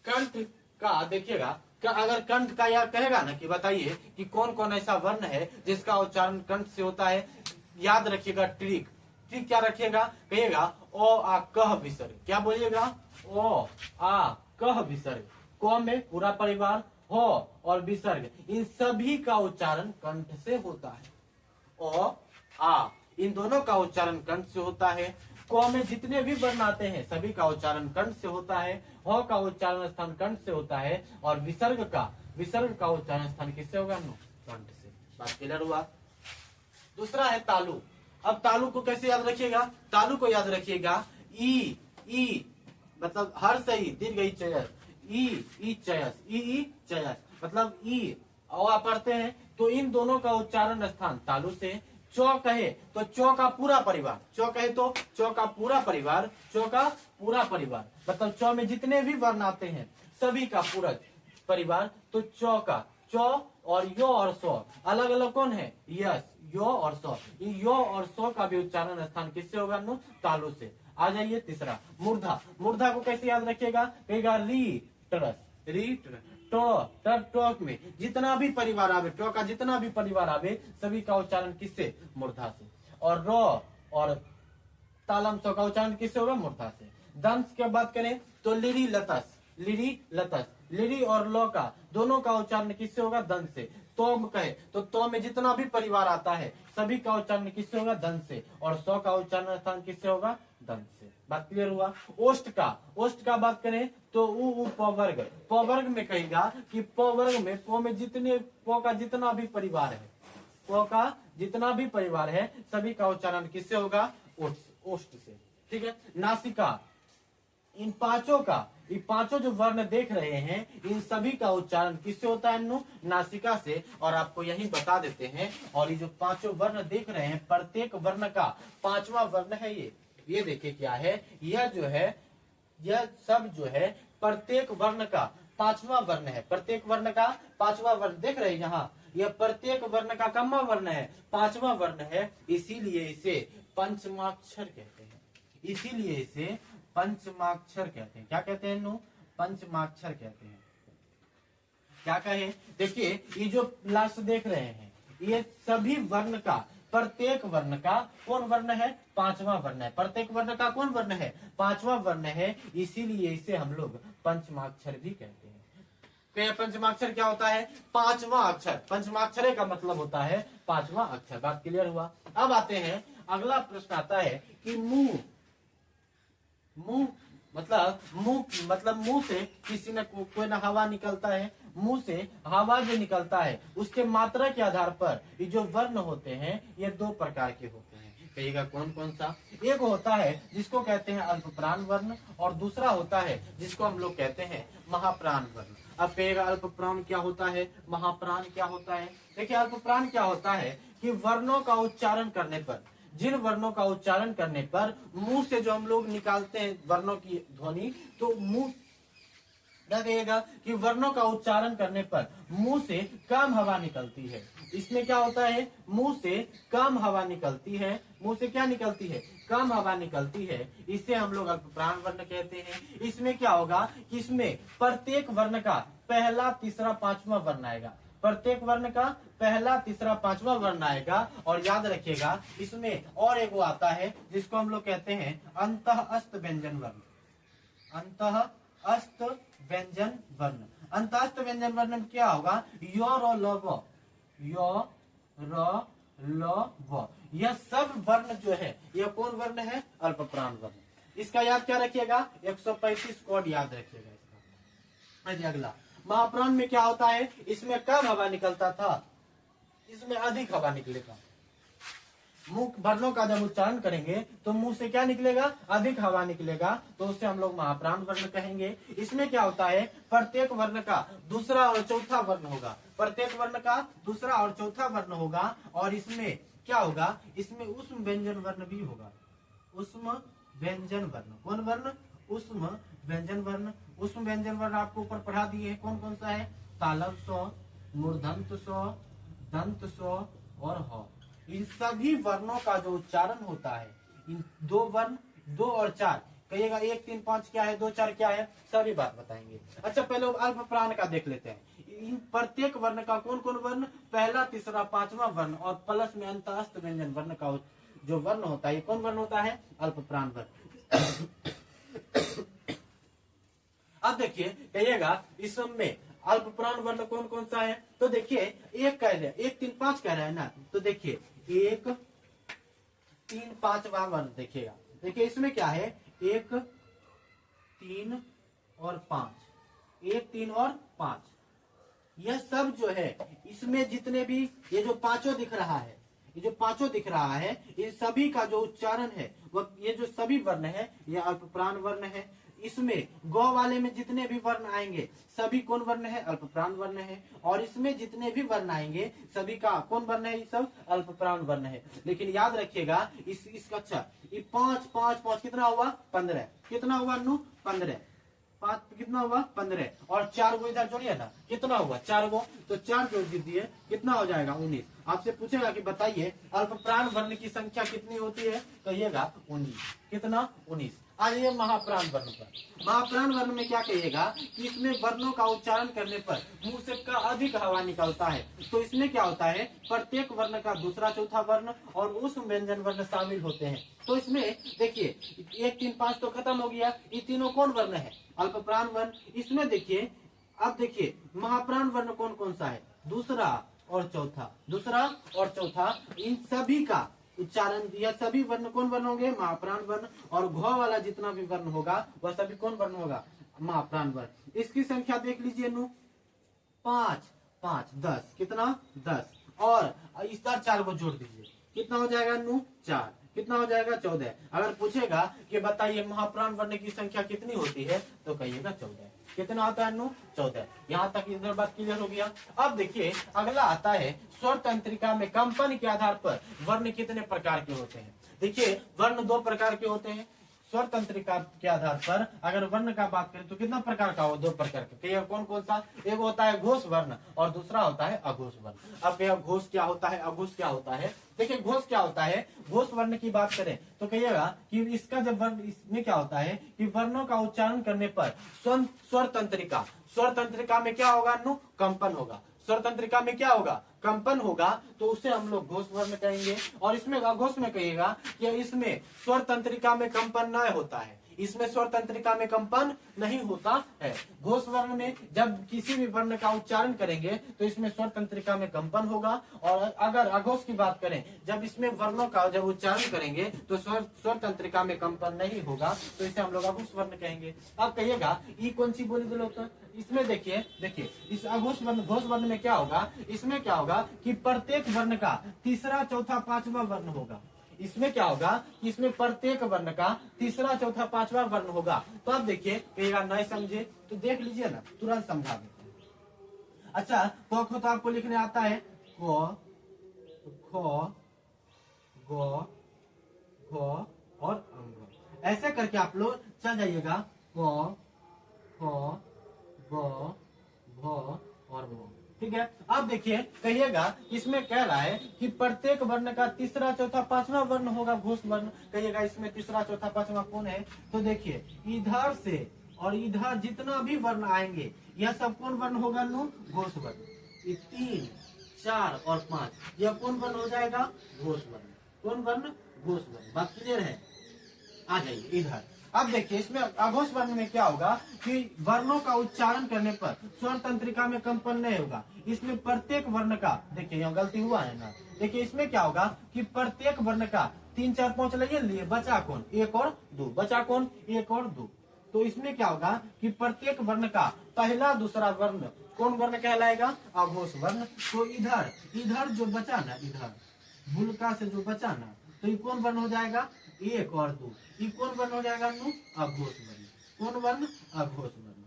Speaker 1: कंठ का देखिएगा, अगर कंठ का यह कहेगा ना कि बताइए कि कौन कौन ऐसा वर्ण है जिसका उच्चारण कंठ से होता है, याद रखिएगा ट्रिक क्या रखिएगा, कहिएगा ओ आ कह विसर्ग, क्या बोलिएगा, ओ आ कह विसर्ग, क में पूरा परिवार, हो और विसर्ग, इन सभी का उच्चारण कंठ से होता है। ओ आ इन दोनों का उच्चारण कंठ से होता है। क में जितने भी वर्ण आते हैं सभी का उच्चारण कंठ से होता है। हो का उच्चारण स्थान कंठ से होता है और विसर्ग का उच्चारण स्थान किससे होगा, कंठ से। बात क्लियर हुआ। दूसरा है तालु। अब तालु को कैसे याद रखिएगा, तालु को याद रखिएगा ई मतलब हर सही दीर्घ ई चयस, ई चयस मतलब ई और पढ़ते हैं, तो इन दोनों का उच्चारण स्थान तालु से, चौ कहे तो चौ का पूरा परिवार, चौ कहे तो चौ का पूरा परिवार, चौ का पूरा परिवार मतलब चौ में जितने भी वर्ण आते हैं सभी का पूरा परिवार। तो चौ का, चौ और यो और सौ अलग अलग कौन है, यस, यो और सौ। यो और सौ का भी उच्चारण स्थान किससे होगा, नु तालु से। आ जाइए तीसरा मूर्धा। मूर्धा को कैसे याद रखिएगा, कहेगा री टरस, री टॉक में जितना भी परिवार आवे, टॉ का जितना भी परिवार आवे सभी का उच्चारण किससे, मूर्धा से। और रो और तालम सो का उच्चारण किससे होगा, मूर्धा से। दंश की बात करें तो लिरी लतस, लिरी लतस, लिरी और लो का दोनों का उच्चारण किससे होगा, दंश से। तोम कहे तो तो में जितना भी परिवार आता है सभी का उच्चारण किससे होगा, दंश से। और सौ का उच्चारण स्थान किससे होगा, दंश से। बात क्लियर हुआ। ओष्ठ का, ओष्ठ का बात करें तो उ पवर्ग, पवर्ग में कहेगा कि पवर्ग में पो में जितने, पो का जितना भी परिवार है, पो का जितना भी परिवार है सभी का उच्चारण किससे होगा, ओष्ठ से। ठीक है। नासिका, इन पांचों का, ये पांचों जो वर्ण देख रहे हैं इन सभी का उच्चारण किससे होता है, नासिका से। और आपको यही बता देते हैं। और ये जो पांचों वर्ण देख रहे हैं प्रत्येक वर्ण का पांचवा वर्ण है ये देखिए क्या है, यह जो है, यह सब जो है प्रत्येक वर्ण का पांचवा वर्ण है। प्रत्येक वर्ण का पांचवा वर्ण देख रहे हैं यहाँ, यह प्रत्येक वर्ण का कम्मा वर्ण है, पांचवा वर्ण है। इसीलिए इसे पंचमाक्षर कहते हैं, इसीलिए इसे पंचमाक्षर कहते हैं। क्या कहते हैं, पंचमाक्षर कहते हैं। क्या कहे, देखिए ये जो लास्ट देख रहे हैं ये सभी वर्ण का, प्रत्येक वर्ण का कौन वर्ण है, पांचवा वर्ण है। प्रत्येक वर्ण का कौन वर्ण है, पांचवा वर्ण है। इसीलिए इसे हम लोग पंचमाक्षर भी कहते हैं। पंचमाक्षर क्या होता है, पांचवा अक्षर। पंचमाक्षर का मतलब होता है पांचवा अक्षर। बात क्लियर हुआ। अब आते हैं, अगला प्रश्न आता है कि मुंह, मुंह मतलब मुंह से किसी न कोई ना हवा निकलता है, मुंह से हवा जो निकलता है उसके मात्रा के आधार पर ये जो वर्ण होते हैं ये दो प्रकार के होते हैं। कहिएगा कौन कौन सा, एक होता है जिसको कहते हैं अल्प प्राण वर्ण और दूसरा होता है जिसको हम लोग कहते हैं महाप्राण वर्ण। अब कहिएगा अल्प प्राण क्या होता है, महाप्राण क्या होता है। देखिए अल्प प्राण क्या होता है कि वर्णों का उच्चारण करने पर, जिन वर्णों का उच्चारण करने पर मुंह से जो हम लोग निकालते हैं वर्णों की ध्वनि, तो मुंह क्या कहिएगा कि वर्णों का उच्चारण करने पर मुंह से कम हवा निकलती है। इसमें क्या होता है, मुंह से कम हवा निकलती है, मुंह से क्या निकलती है, कम हवा निकलती है। इसे हम लोग अल्प प्राण वर्ण कहते हैं। इसमें क्या होगा कि इसमें प्रत्येक वर्ण का पहला तीसरा पांचवा वर्ण आएगा, प्रत्येक वर्ण का पहला तीसरा पांचवा वर्ण आएगा। और याद रखिएगा इसमें और एक वो आता है जिसको हम लोग कहते हैं अंतः अस्त व्यंजन वर्ण, अंतः अस्त व्यंजन वर्ण। अंतःस्थ व्यंजन वर्ण में क्या होगा, यो रो लो वो, यो रो लो वो, यह सब वर्ण जो है यह कौन वर्ण है, अल्प प्राण वर्ण। इसका याद क्या रखिएगा, 135 कोड याद रखिएगा इसका। अगला महाप्राण में क्या होता है, इसमें कम हवा निकलता था, इसमें अधिक हवा निकलेगा। मुंह वर्णों का जब उच्चारण करेंगे तो मुंह से क्या निकलेगा, अधिक हवा निकलेगा, तो उसे हम लोग महाप्राण वर्ण कहेंगे। इसमें क्या होता है, प्रत्येक वर्ण का दूसरा और चौथा वर्ण होगा, प्रत्येक वर्ण का दूसरा और चौथा वर्ण होगा। और इसमें क्या होगा, इसमें उष्म व्यंजन वर्ण भी होगा, उष्म व्यंजन वर्ण। कौन वर्ण, उष्म व्यंजन वर्ण। उष्म व्यंजन वर्ण आपको ऊपर पढ़ा दिए हैं, कौन कौन सा है, तालव सौ, मूर्धन्त सौ, दंत सौ और ह। इन सभी वर्णों का जो उच्चारण होता है, इन दो वर्ण, 2 और 4 कहिएगा, 1 3 5 क्या है, 2 4 क्या है, सभी बात बताएंगे। अच्छा पहले अल्प प्राण का देख लेते हैं। इन प्रत्येक वर्ण का कौन कौन वर्ण, पहला तीसरा पांचवा वर्ण और प्लस में अंतःस्थ व्यंजन वर्ण का जो वर्ण होता है ये कौन वर्ण होता है, अल्प प्राण वर्ण। अब देखिए कहिएगा इस सब में अल्प प्राण वर्ण कौन कौन सा है, तो देखिए 1 कह रहे, 1 3 5 कह रहा है ना, तो देखिए 1 3 5 वर्ण देखिएगा। देखिए इसमें क्या है, 1 3 और 5, 1 3 और 5, यह सब जो है इसमें जितने भी ये जो पांचों दिख रहा है, ये जो पांचों दिख रहा है, इन सभी का जो उच्चारण है वह, ये जो सभी वर्ण है यह अल्प प्राण वर्ण है। इसमें गौ वाले में जितने भी वर्ण आएंगे सभी कौन वर्ण है? अल्पप्राण वर्ण है। और इसमें जितने भी वर्ण आएंगे सभी का कौन वर्ण है? ये सब अल्पप्राण वर्ण है। लेकिन याद रखिएगा इसका अच्छा ये 5 5 5 कितना हुआ? 15। कितना हुआ नु? 15। 5 कितना हुआ? 15। और 4 गो इधर जोड़िए ना, कितना हुआ? 4 गो। तो 4 जोड़ दीजिए, कितना हो जाएगा? 19। आपसे पूछेगा कि बताइए अल्पप्राण वर्ण की संख्या कितनी होती है? कहिएगा 19। कितना? 19। आ जाइए महाप्राण वर्ण पर। महाप्राण वर्ण में क्या कहिएगा कि इसमें वर्णों का उच्चारण करने पर मुंह से का अधिक हवा निकलता है। तो इसमें क्या होता है? प्रत्येक वर्ण का दूसरा चौथा वर्ण और उस व्यंजन वर्ण शामिल होते हैं। तो इसमें देखिए 1 3 5 तो खत्म हो गया। ये तीनों कौन वर्ण है? अल्पप्राण वर्ण। इसमें देखिए अब देखिए महाप्राण वर्ण कौन कौन सा है? दूसरा और चौथा। दूसरा और चौथा, इन सभी का उच्चारण दिया। सभी वर्ण कौन वर्ण होंगे? महाप्राण वर्ण। और घ वाला जितना भी वर्ण होगा वह सभी कौन वर्ण होगा? महाप्राण वर्ण। इसकी संख्या देख लीजिए नु 5 5 10। कितना? 10। और इस तरह 4 को जोड़ दीजिए, कितना हो जाएगा नु? 4। कितना हो जाएगा? 14। अगर पूछेगा कि बताइए महाप्राण वर्ण की संख्या कितनी होती है? तो कहिएगा 14। कितना आता है नु? 14। यहाँ तक इधर बात क्लियर हो गया। अब देखिए अगला आता है स्वर तंत्रिका में कंपन के आधार पर वर्ण कितने प्रकार के होते हैं? देखिए वर्ण 2 प्रकार के होते हैं। स्वर तंत्रिका के आधार पर अगर वर्ण का बात करें तो कितना प्रकार का हो? 2 प्रकार के। कौन कौन सा? एक होता है घोष वर्ण और दूसरा होता है अघोष वर्ण। अब यह घोष क्या होता है, अघोष क्या होता है? देखिए घोष क्या होता है? घोष वर्ण की बात करें तो कहिएगा कि इसका जब वर्ण, इसमें क्या होता है कि वर्णों का उच्चारण करने पर स्वर तंत्रिका में क्या होगा? नु कंपन होगा। स्वर तंत्रिका में क्या होगा? कंपन होगा। तो उसे हम लोग घोष वर्ण कहेंगे। और इसमें अघोष में कहिएगा कि इसमें स्वर तंत्रिका में कंपन न होता है। इसमें स्वर तंत्रिका में कंपन नहीं होता है। घोष वर्ण में जब किसी भी वर्ण का उच्चारण करेंगे तो इसमें स्वर तंत्रिका में कंपन होगा। और अगर अघोष की बात करें, जब इसमें वर्णों का जब उच्चारण करेंगे तो स्वर तंत्रिका में कंपन नहीं होगा, तो इसे हम लोग अघोष वर्ण कहेंगे। अब कहिएगा ये कौन सी बोली दो? इसमें देखिए इस अघोष वर्ण घोष वर्ण में क्या होगा? इसमें क्या होगा कि प्रत्येक वर्ण का तीसरा चौथा पांचवा वर्ण होगा। इसमें क्या होगा कि इसमें प्रत्येक वर्ण का तीसरा चौथा पांचवा वर्ण होगा। तो अब देखिए कहिएगा नहीं समझे तो देख लीजिए ना, तुरंत समझा देते हैं। अच्छा क तो आपको लिखने आता है क ख ग घ और अंग। ऐसे करके आप लोग चल जाइएगा क ख ग घ और ग। ठीक है। अब देखिए कहिएगा इसमें कह रहा है कि प्रत्येक वर्ण का तीसरा चौथा पांचवा वर्ण होगा घोष वर्ण। कहिएगा इसमें तीसरा चौथा पांचवा कौन है? तो देखिए इधर से और इधर जितना भी वर्ण आएंगे यह सब कौन वर्ण होगा? नु घोष वर्ण। 3 4 और 5 यह कौन वर्ण हो जाएगा? घोष वर्ण। कौन वर्ण? घोष वर्ण। बात क्लियर है? आ जाइए इधर। अब देखिए इसमें अघोष वर्ण में क्या होगा कि वर्णों का उच्चारण करने पर स्वर तंत्रिका में कंपन नहीं होगा। इसमें प्रत्येक वर्ण का, देखिए यहाँ गलती हुआ है ना, देखिए इसमें क्या होगा कि प्रत्येक वर्ण का 3 4 5 लिए बचा कौन? 1 और 2। बचा कौन? 1 और 2। तो इसमें क्या होगा कि प्रत्येक वर्ण का पहला दूसरा वर्ण कौन वर्ण कहलाएगा? अघोष वर्ण। तो इधर जो बचा ना, इधर भूलका से जो बचा ना, तो ये कौन वर्ण हो जाएगा? 1 और 2। ये कौन वर्ण हो जाएगा? नु अघोष वर्ण। कौन वर्ण? अघोष वर्ण।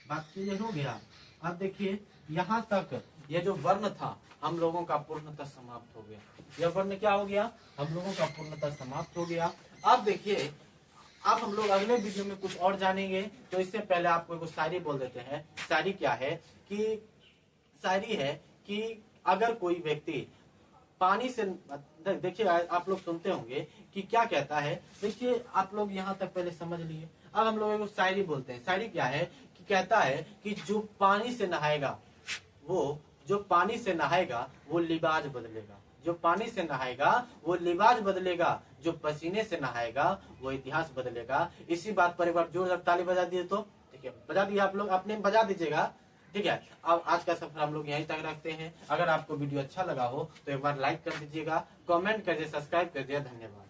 Speaker 1: बात क्लियर हो गया? अब देखिए यहाँ तक ये जो वर्ण था हम लोगों का पूर्णतः समाप्त हो गया। यह वर्ण क्या हो गया? हम लोगों का पूर्णतः समाप्त हो गया। अब देखिए अब हम लोग अगले वीडियो में कुछ और जानेंगे। तो इससे पहले आपको एक शायरी बोल देते हैं। शायरी क्या है कि शायरी है कि अगर कोई व्यक्ति पानी से, देखिए आप लोग सुनते होंगे कि क्या कहता है। देखिए आप लोग यहाँ तक पहले समझ लिए। अब हम लोग एक शायरी बोलते हैं। शायरी क्या है कि कहता है कि जो पानी से नहाएगा वो लिबाज बदलेगा। जो पानी से नहाएगा वो लिबाज बदलेगा। जो पसीने से नहाएगा वो इतिहास बदलेगा। इसी बात पर एक बार जोरदार ताली बजा दिए तो ठीक है, बजा दिए आप लोग, अपने बजा दीजिएगा। ठीक है। अब आज का सफर हम लोग यहीं तक रखते हैं। अगर आपको वीडियो अच्छा लगा हो तो एक बार लाइक कर दीजिएगा, कमेंट कर दीजिए, सब्सक्राइब कर दीजिए। धन्यवाद।